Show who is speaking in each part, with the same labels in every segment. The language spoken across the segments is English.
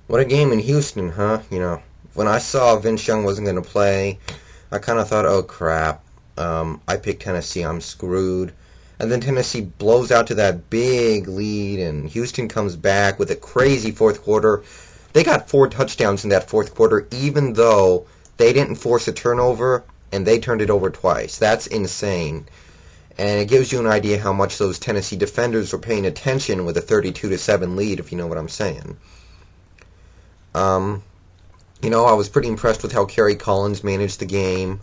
Speaker 1: What a game in Houston, huh? When I saw Vince Young wasn't going to play, I kind of thought, oh crap, I picked Tennessee, I'm screwed. And then Tennessee blows out to that big lead, and Houston comes back with a crazy fourth quarter. They got 4 touchdowns in that fourth quarter, even though they didn't force a turnover, and they turned it over twice. That's insane. And it gives you an idea how much those Tennessee defenders were paying attention with a 32-7 lead, if you know what I'm saying. Um, I was pretty impressed with how Kerry Collins managed the game.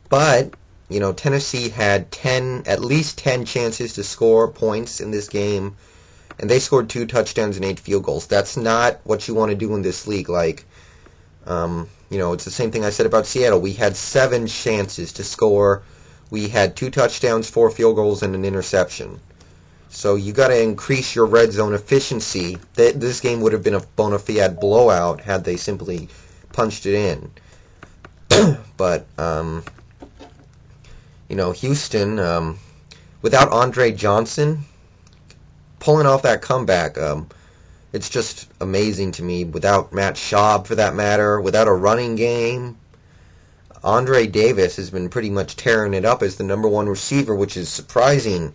Speaker 1: But, Tennessee had at least 10 chances to score points in this game, and they scored 2 touchdowns and 8 field goals. That's not what you want to do in this league. It's the same thing I said about Seattle. We had 7 chances to score. We had 2 touchdowns, 4 field goals, and an interception. So you got to increase your red zone efficiency. This game would have been a bona fide blowout had they simply punched it in. But Houston, without Andre Johnson pulling off that comeback, it's just amazing to me. Without Matt Schaub, for that matter, without a running game, Andre Davis has been pretty much tearing it up as the number one receiver, which is surprising.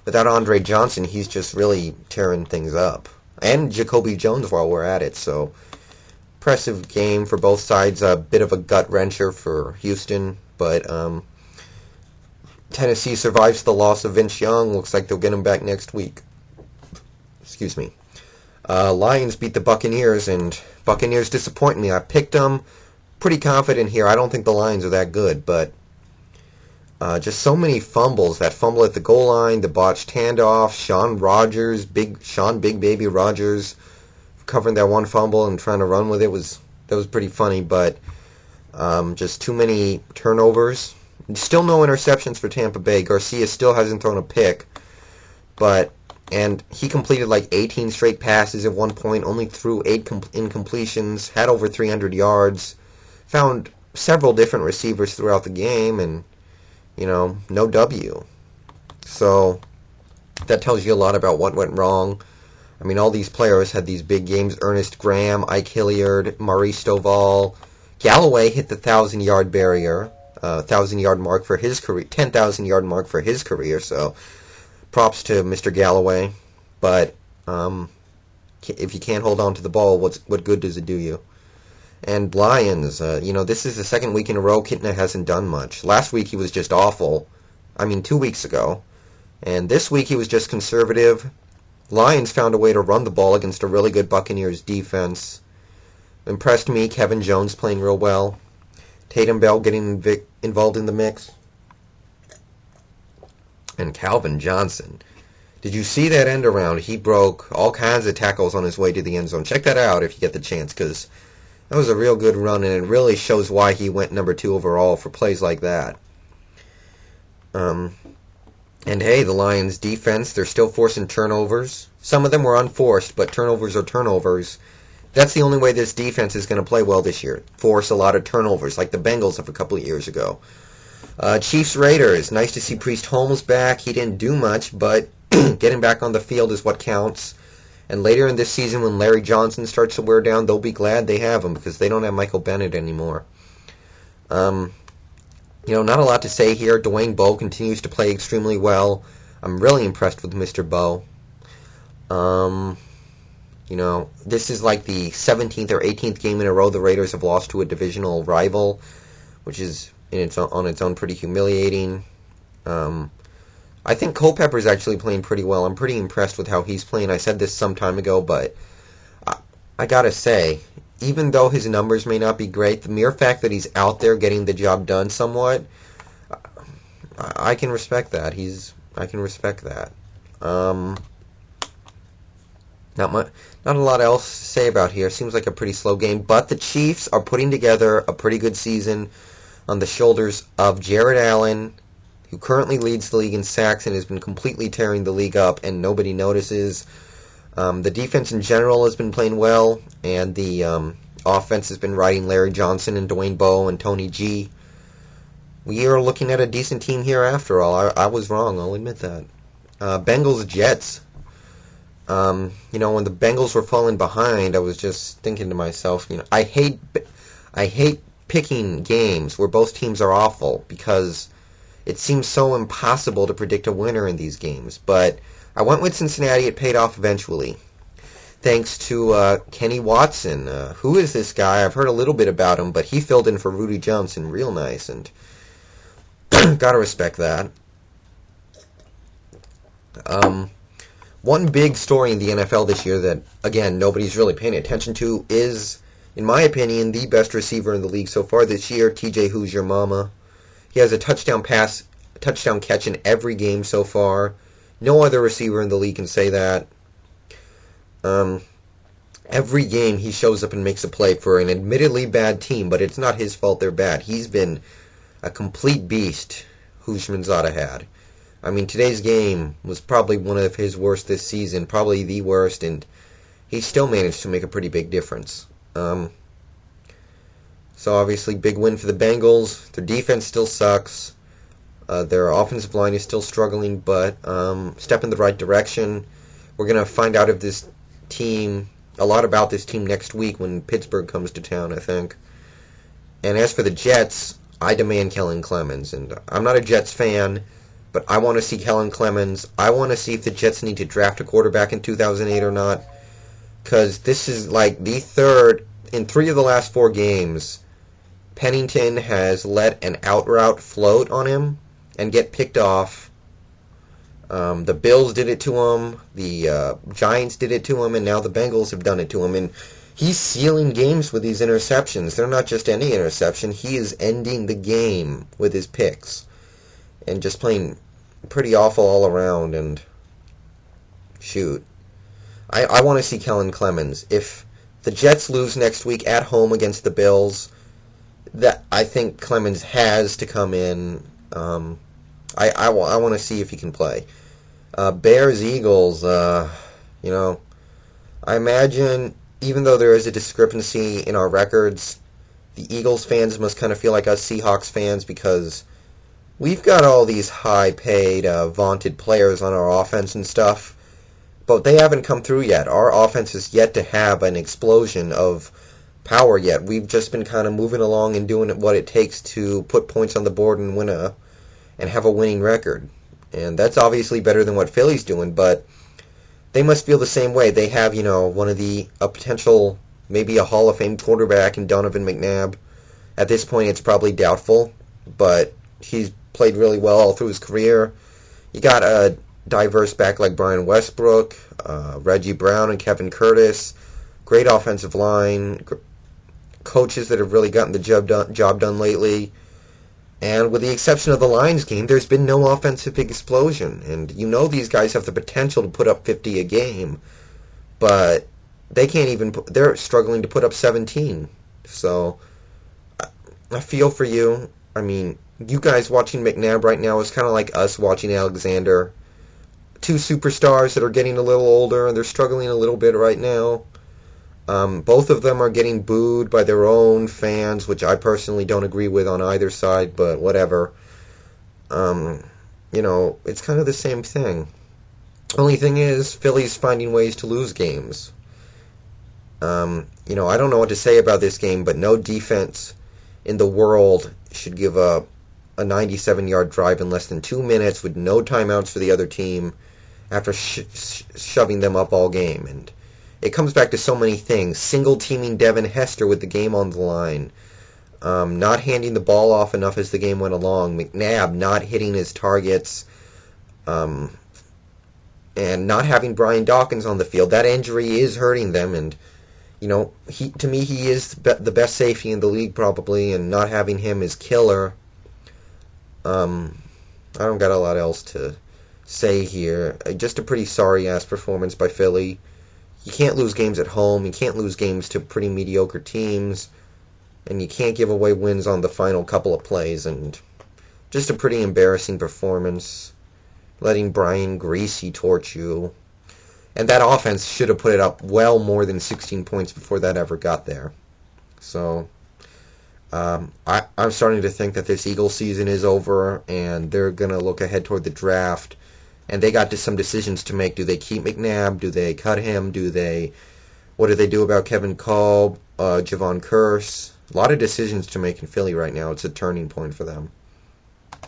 Speaker 1: Without Andre Johnson, he's just really tearing things up. And Jacoby Jones while we're at it. So, impressive game for both sides. A bit of a gut-wrencher for Houston. But Tennessee survives the loss of Vince Young. Looks like they'll get him back next week. Excuse me. Lions beat the Buccaneers, and Buccaneers disappoint me. I picked them pretty confident here. I don't think the Lions are that good, but just so many fumbles. That fumble at the goal line, the botched handoff, Sean Big Baby Rogers covering that one fumble and trying to run with it that was pretty funny, but just too many turnovers. Still no interceptions for Tampa Bay. Garcia still hasn't thrown a pick, and he completed like 18 straight passes at one point, only threw 8 incompletions, had over 300 yards, found several different receivers throughout the game, and no W. So that tells you a lot about what went wrong. I mean, all these players had these big games. Ernest Graham, Ike Hilliard, Maurice Stovall. Galloway hit the 1,000-yard barrier, 1,000-yard mark for his career, 10,000-yard mark for his career. So props to Mr. Galloway. But if you can't hold on to the ball, what good does it do you? And Lions, this is the second week in a row Kitna hasn't done much. Last week he was just awful. 2 weeks ago. And this week he was just conservative. Lions found a way to run the ball against a really good Buccaneers defense. Impressed me. Kevin Jones playing real well. Tatum Bell getting involved in the mix. And Calvin Johnson. Did you see that end around? He broke all kinds of tackles on his way to the end zone. Check that out if you get the chance, because that was a real good run, and it really shows why he went number 2 overall for plays like that. And hey, the Lions' defense, they're still forcing turnovers. Some of them were unforced, but turnovers are turnovers. That's the only way this defense is going to play well this year. Force a lot of turnovers, like the Bengals of a couple of years ago. Chiefs-Raiders, nice to see Priest Holmes back. He didn't do much, but getting back on the field is what counts. And later in this season, when Larry Johnson starts to wear down, they'll be glad they have him, because they don't have Michael Bennett anymore. Not a lot to say here. Dwayne Bowe continues to play extremely well. I'm really impressed with Mr. Bowe. This is like the 17th or 18th game in a row the Raiders have lost to a divisional rival, which is on its own pretty humiliating. I think Culpepper's actually playing pretty well. I'm pretty impressed with how he's playing. I said this some time ago, but I gotta say, even though his numbers may not be great, the mere fact that he's out there getting the job done somewhat, I can respect that. I can respect that. Not a lot else to say about here. Seems like a pretty slow game, but the Chiefs are putting together a pretty good season on the shoulders of Jared Allen, who currently leads the league in sacks and has been completely tearing the league up, and nobody notices. The defense in general has been playing well, and the offense has been riding Larry Johnson and Dwayne Bowe and Tony G. We are looking at a decent team here after all. I was wrong, I'll admit that. Bengals Jets. When the Bengals were falling behind, I was just thinking to myself, I hate picking games where both teams are awful because it seems so impossible to predict a winner in these games. But I went with Cincinnati. It paid off eventually. Thanks to Kenny Watson. Who is this guy? I've heard a little bit about him, but he filled in for Rudy Johnson real nice, and gotta respect that. One big story in the NFL this year that, again, nobody's really paying attention to is, in my opinion, the best receiver in the league so far this year, TJ Who's Your Mama. He has a touchdown catch in every game so far. No other receiver in the league can say that. Every game he shows up and makes a play for an admittedly bad team, but it's not his fault they're bad. He's been a complete beast, Houshmandzadeh had. I mean, today's game was probably one of his worst this season, probably the worst, and he still managed to make a pretty big difference. So obviously, big win for the Bengals. Their defense still sucks. Their offensive line is still struggling, but step in the right direction. We're going to find out if this team, a lot about this team next week when Pittsburgh comes to town, I think. And as for the Jets, I demand Kellen Clemens, and I'm not a Jets fan, but I want to see Kellen Clemens. I want to see if the Jets need to draft a quarterback in 2008 or not, because this is like the third, in 3 of the last 4 games, Pennington has let an out route float on him and get picked off. The Bills did it to him, the Giants did it to him, and now the Bengals have done it to him, and he's sealing games with these interceptions. They're not just any interception. He is ending the game with his picks and just playing pretty awful all around. And shoot, I want to see Kellen Clemens. If the Jets lose next week at home against the Bills, that I think Clemens has to come in. I want to see if he can play. Bears Eagles. I imagine, even though there is a discrepancy in our records, the Eagles fans must kind of feel like us Seahawks fans because we've got all these high-paid, vaunted players on our offense and stuff, but they haven't come through yet. Our offense is yet to have an explosion of power yet. We've just been kind of moving along and doing what it takes to put points on the board and and have a winning record. And that's obviously better than what Philly's doing, but they must feel the same way. They have, a potential, maybe a Hall of Fame quarterback in Donovan McNabb. At this point, it's probably doubtful, but he's played really well all through his career. You got a diverse back like Brian Westbrook, Reggie Brown and Kevin Curtis, great offensive line, coaches that have really gotten the job done lately. And with the exception of the Lions game, there's been no offensive explosion. And these guys have the potential to put up 50 a game, but they can't even. They're struggling to put up 17. So I feel for you. I mean, you guys watching McNabb right now is kind of like us watching Alexander. 2 superstars that are getting a little older, and they're struggling a little bit right now. Both of them are getting booed by their own fans, which I personally don't agree with on either side, but whatever. It's kind of the same thing. Only thing is, Philly's finding ways to lose games. I don't know what to say about this game, but no defense in the world should give up a 97-yard drive in less than 2 minutes with no timeouts for the other team after shoving them up all game. And it comes back to so many things. Single-teaming Devin Hester with the game on the line. Not handing the ball off enough as the game went along. McNabb not hitting his targets. And not having Brian Dawkins on the field. That injury is hurting them. And, to me, he is the best safety in the league probably. And not having him is killer. I don't got a lot else to say here. Just a pretty sorry-ass performance by Philly. You can't lose games at home. You can't lose games to pretty mediocre teams. And you can't give away wins on the final couple of plays. And just a pretty embarrassing performance. Letting Brian Greasy torch you. And that offense should have put it up well more than 16 points before that ever got there. So I'm starting to think that this Eagles season is over. And they're going to look ahead toward the draft and they got some decisions to make. Do they keep McNabb? Do they cut him? What do they do about Kevin Kolb, Javon Curse? A lot of decisions to make in Philly right now. It's a turning point for them.